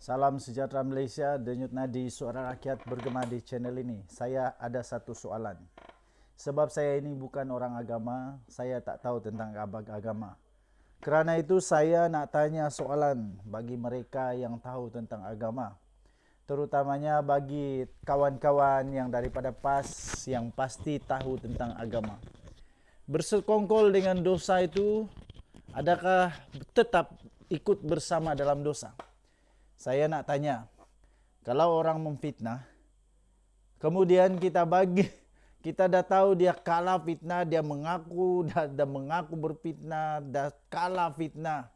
Salam sejahtera Malaysia, denyut nadi suara rakyat bergema di channel ini. Saya ada satu soalan. Sebab saya ini bukan orang agama, saya tak tahu tentang agama. Kerana itu saya nak tanya soalan bagi mereka yang tahu tentang agama. Terutamanya bagi kawan-kawan yang daripada PAS yang pasti tahu tentang agama. Bersekongkol dengan dosa itu, adakah tetap ikut bersama dalam dosa? Saya nak tanya, kalau orang memfitnah, kemudian kita dah tahu dia kalah fitnah, dia mengaku dah mengaku berfitnah, dah kalah fitnah.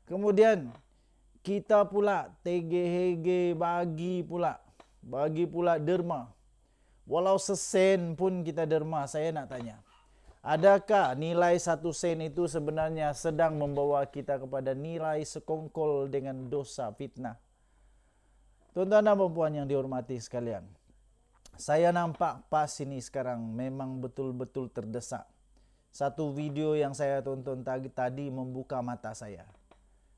Kemudian kita pula tege-hege bagi pula derma. Walau sesen pun kita derma. Saya nak tanya, adakah nilai 1 sen itu sebenarnya sedang membawa kita kepada nilai sekongkol dengan dosa fitnah? Tuan-tuan dan puan yang dihormati sekalian, saya nampak PAS ini sekarang memang betul-betul terdesak. Satu video yang saya tonton tadi membuka mata saya.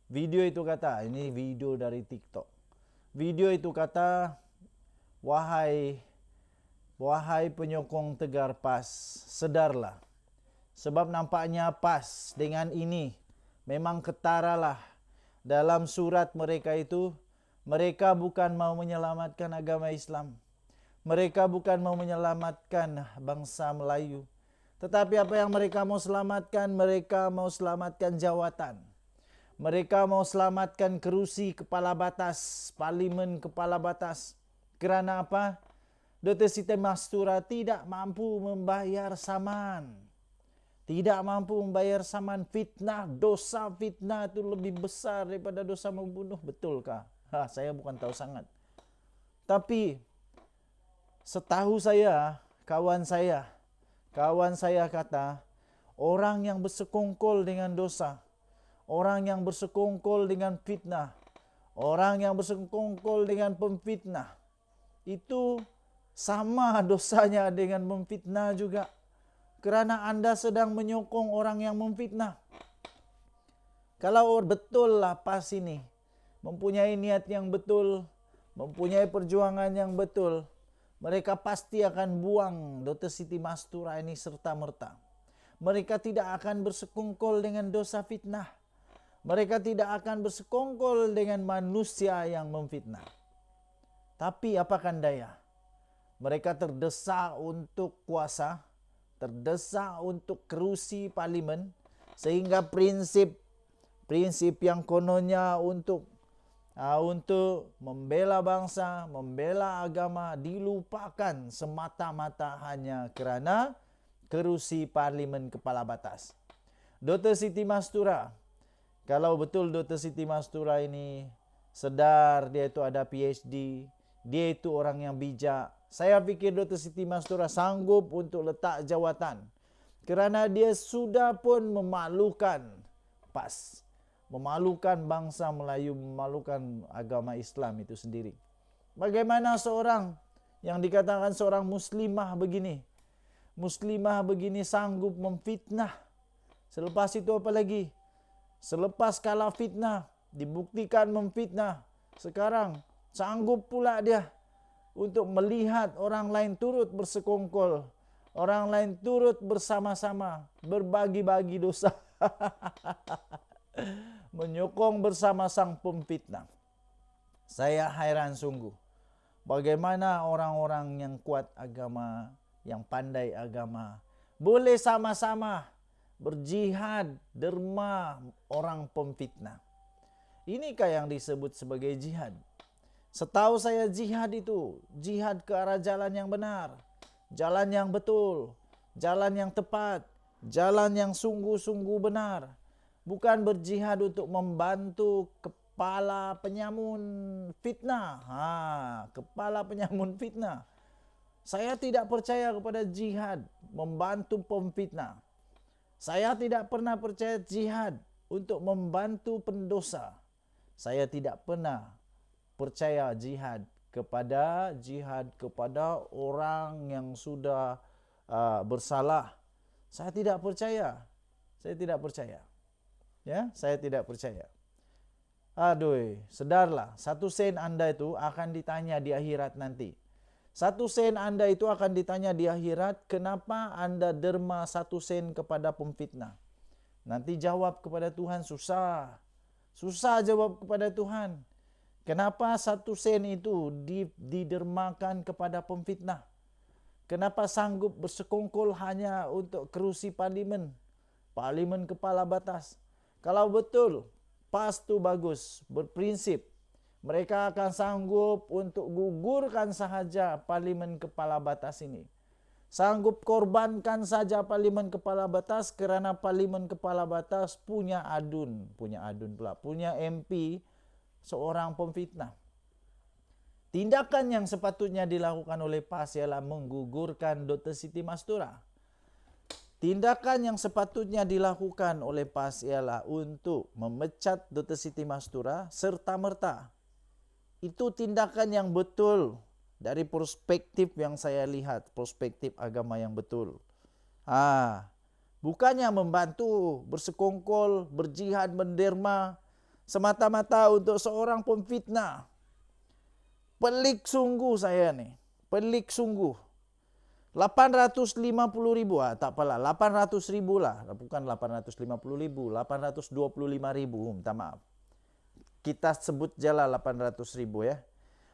Video itu kata, ini video dari TikTok. Video itu kata, wahai penyokong tegar PAS, sedarlah. Sebab nampaknya PAS dengan ini memang ketaralah. Dalam surat mereka itu, mereka bukan mau menyelamatkan agama Islam. Mereka bukan mau menyelamatkan bangsa Melayu. Tetapi apa yang mereka mau selamatkan? Mereka mau selamatkan jawatan. Mereka mau selamatkan kerusi kepala batas, parlimen kepala batas. Kerana apa? Dr. Siti Mastura tidak mampu membayar saman. Tidak mampu membayar saman fitnah. Dosa fitnah itu lebih besar daripada dosa membunuh. Betulkah? Saya bukan tahu sangat. Tapi setahu saya, kawan saya kata, orang yang bersekongkol dengan dosa, orang yang bersekongkol dengan fitnah, orang yang bersekongkol dengan pemfitnah, itu sama dosanya dengan memfitnah juga. Kerana Anda sedang menyokong orang yang memfitnah. Kalau betul lah PAS ini mempunyai niat yang betul, mempunyai perjuangan yang betul, mereka pasti akan buang Dr. Siti Mastura ini serta-merta. Mereka tidak akan bersekongkol dengan dosa fitnah. Mereka tidak akan bersekongkol dengan manusia yang memfitnah. Tapi apakan daya? Mereka terdesak untuk kuasa, terdesak untuk kerusi parlimen, sehingga prinsip yang kononnya untuk membela bangsa, membela agama dilupakan semata-mata hanya kerana kerusi parlimen kepala batas. Dr. Siti Mastura, kalau betul Dr. Siti Mastura ini sedar dia itu ada PhD, dia itu orang yang bijak, saya fikir Dr. Siti Mastura sanggup untuk letak jawatan. Kerana dia sudah pun memalukan PAS, memalukan bangsa Melayu, memalukan agama Islam itu sendiri. Bagaimana seorang yang dikatakan seorang muslimah begini sanggup memfitnah? Selepas itu apa lagi? Selepas kalah fitnah, dibuktikan memfitnah, sekarang sanggup pula dia untuk melihat orang lain turut bersekongkol, orang lain turut bersama-sama berbagi-bagi dosa. Menyokong bersama sang pemfitnah. Saya hairan sungguh. Bagaimana orang-orang yang kuat agama, yang pandai agama, boleh sama-sama berjihad derma orang pemfitnah. Inikah yang disebut sebagai jihad? Setahu saya jihad itu jihad ke arah jalan yang benar, jalan yang betul, jalan yang tepat, jalan yang sungguh-sungguh benar. Bukan berjihad untuk membantu kepala penyamun fitnah. Kepala penyamun fitnah. Saya tidak percaya kepada jihad membantu pemfitnah. Saya tidak pernah percaya jihad untuk membantu pendosa. Saya tidak pernah percaya jihad kepada orang yang sudah bersalah. Saya tidak percaya. Ya, saya tidak percaya. Aduh, sedarlah, 1 sen Anda itu akan ditanya di akhirat nanti. 1 sen Anda itu akan ditanya di akhirat, kenapa Anda derma 1 sen kepada pemfitnah? Nanti jawab kepada Tuhan susah. Susah jawab kepada Tuhan. Kenapa 1 sen itu didermakan kepada pemfitnah? Kenapa sanggup bersekongkol hanya untuk kerusi parlimen? Parlimen kepala batas. Kalau betul, PAS tu bagus, berprinsip. Mereka akan sanggup untuk gugurkan sahaja parlimen kepala batas ini. Sanggup korbankan saja parlimen kepala batas kerana parlimen kepala batas punya MP seorang pemfitnah. Tindakan yang sepatutnya dilakukan oleh PAS ialah menggugurkan Dr. Siti Mastura. Tindakan yang sepatutnya dilakukan oleh PAS ialah untuk memecat Dr. Siti Mastura serta-merta. Itu tindakan yang betul dari perspektif yang saya lihat, perspektif agama yang betul. Bukannya membantu, bersekongkol, berjihad, menderma semata-mata untuk seorang pemfitnah. Pelik sungguh saya nih, pelik sungguh. 850 ribu, tak apalah, 800 ribu lah, bukan 850 ribu, 825 ribu, minta maaf. Kita sebut jelah 800 ribu ya.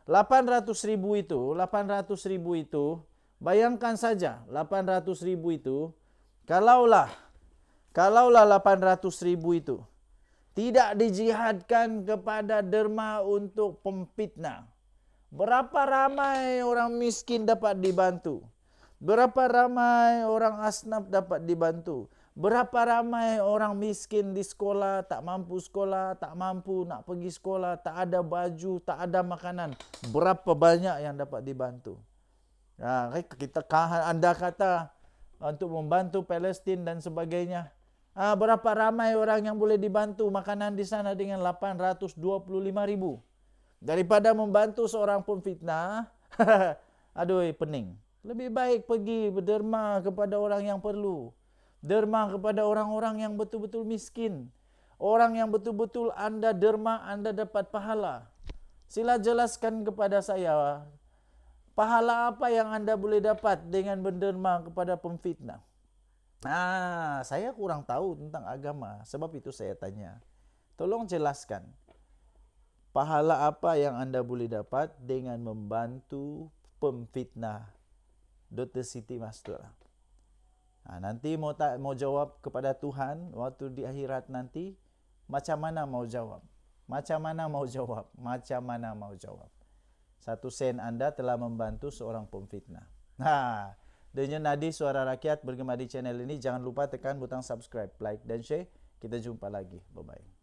800 ribu itu, bayangkan saja 800 ribu itu, kalaulah 800 ribu itu tidak dijihadkan kepada derma untuk pemfitnah, berapa ramai orang miskin dapat dibantu? Berapa ramai orang asnaf dapat dibantu? Berapa ramai orang miskin di sekolah, tak mampu sekolah, tak mampu nak pergi sekolah, tak ada baju, tak ada makanan. Berapa banyak yang dapat dibantu? Anda kata untuk membantu Palestin dan sebagainya. Berapa ramai orang yang boleh dibantu makanan di sana dengan 825 ribu? Daripada membantu seorang pemfitnah, pening. Lebih baik pergi berderma kepada orang yang perlu. Derma kepada orang-orang yang betul-betul miskin. Orang yang betul-betul Anda derma, Anda dapat pahala. Sila jelaskan kepada saya, pahala apa yang Anda boleh dapat dengan berderma kepada pemfitnah? Saya kurang tahu tentang agama, sebab itu saya tanya. Tolong jelaskan. Pahala apa yang Anda boleh dapat dengan membantu pemfitnah Dr. Siti Mastura? Nanti mau jawab kepada Tuhan waktu di akhirat nanti, macam mana mau jawab? Macam mana mau jawab? 1 sen Anda telah membantu seorang pemfitnah. Denyut Nadi Suara Rakyat bergema di channel ini. Jangan lupa tekan butang subscribe, like dan share. Kita jumpa lagi. Bye-bye.